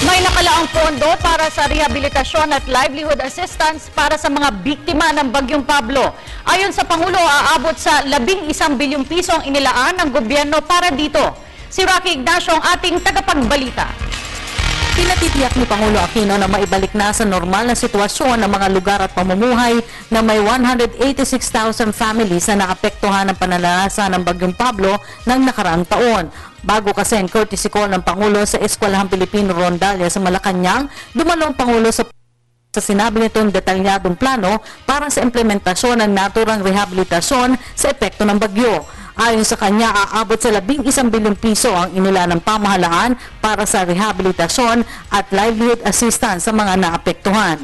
May nakalaang pondo para sa rehabilitasyon at livelihood assistance para sa mga biktima ng Bagyong Pablo. Ayon sa Pangulo, aabot sa 11 bilyong piso ang inilaan ng gobyerno para dito. Si Rocky Ignacio ang ating tagapagbalita. Pinatitiyak ni Pangulo Aquino na maibalik na sa normal na sitwasyon ng mga lugar at pamumuhay na may 186,000 families na naapektuhan ng pananalasa ng Bagyong Pablo ng nakaraang taon. Bago kasi ang courtesy call ng Pangulo sa Eskwelahang Pilipino Rondalia sa Malacanang, dumalo ang Pangulo sa sinabi nitong detalyadong plano para sa implementasyon ng naturang rehabilitasyon sa epekto ng bagyo. Ayon sa kanya, aabot sa 11 bilyong piso ang inila ng pamahalaan para sa rehabilitasyon at livelihood assistance sa mga naapektuhan.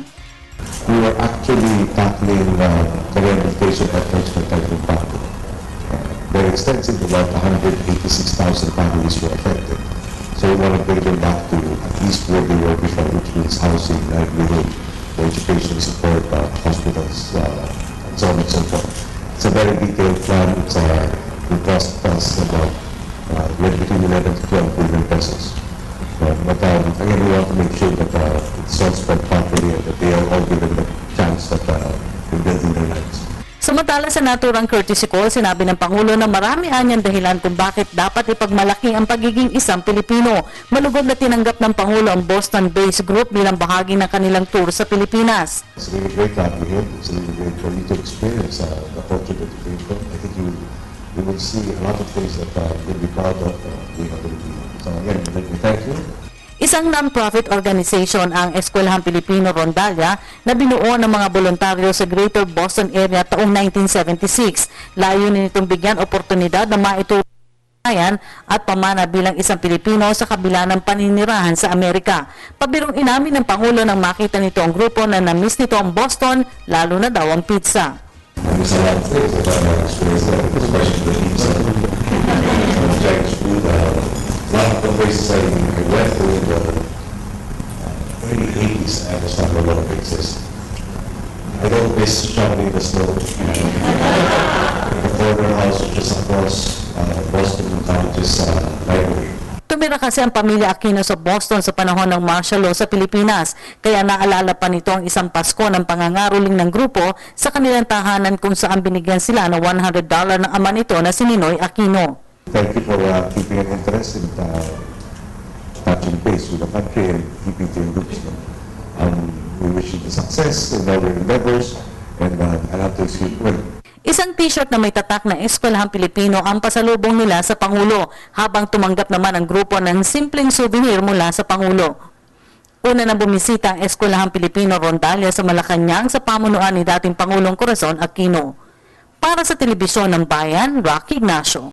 We are actually tackling the rehabilitation efforts for Typhoon Pablo. Very extensive, about 186,000 families were affected. So we want to bring them back to at least where they were before, which means housing, livelihood, education support, hospitals, and so on and so forth. It's a very detailed plan. It's will cost us about between 11 to 12 billion pesos. But again, we want to make sure that it's all spread properly and that they are all given the chance that in building their lives. Samantala sa naturang courtesy call, sinabi ng Pangulo na marami anyang dahilan kung bakit dapat ipagmalaki ang pagiging isang Pilipino. Malugod na tinanggap ng Pangulo ang Boston-based group bilang bahagi ng kanilang tour sa Pilipinas. It's really great to have you here. It's really great for you to experience the culture that you came from. I think you will see a lot of things that you'll be proud of being a Filipino. So again, let me thank you. Isang non-profit organization ang Eskwelahang Pilipino Rondalia na binuo ng mga voluntaryo sa Greater Boston area taong 1976. Layunin nitong bigyan oportunidad na maitulong at pamana bilang isang Pilipino sa kabila ng paninirahan sa Amerika. Pabirong inamin ng Pangulo nang makita nito ang grupo na na-miss nito ang Boston, lalo na daw ang pizza. There's a lot of things that I experienced there, especially the pizza, Chinese food. A lot of the places I went to in the early 80s, I was not a lot of places. I don't miss shopping in the snow. The corner house, just across Boston College's library. Tumira kasi ang pamilya Aquino sa Boston sa panahon ng martial law sa Pilipinas, kaya naalala pa nito ang isang Pasko ng pangangaroling ng grupo sa kanilang tahanan kung saan binigyan sila ng $100 ng ama nito na si Ninoy Aquino. Thank you for keeping an interest in touching base with the country and keeping to your groups. We wish you the success in all your endeavors and I have to see well. Isang t-shirt na may tatak na Eskwelahang Pilipino ang pasalubong nila sa Pangulo, habang tumanggap naman ang grupo ng simpleng souvenir mula sa Pangulo. Una nang bumisita ang Eskwelahang Pilipino Rondalia sa Malacanang sa pamunuan ni dating Pangulong Corazon Aquino. Para sa Telebisyon ng Bayan, Rocky Ignacio.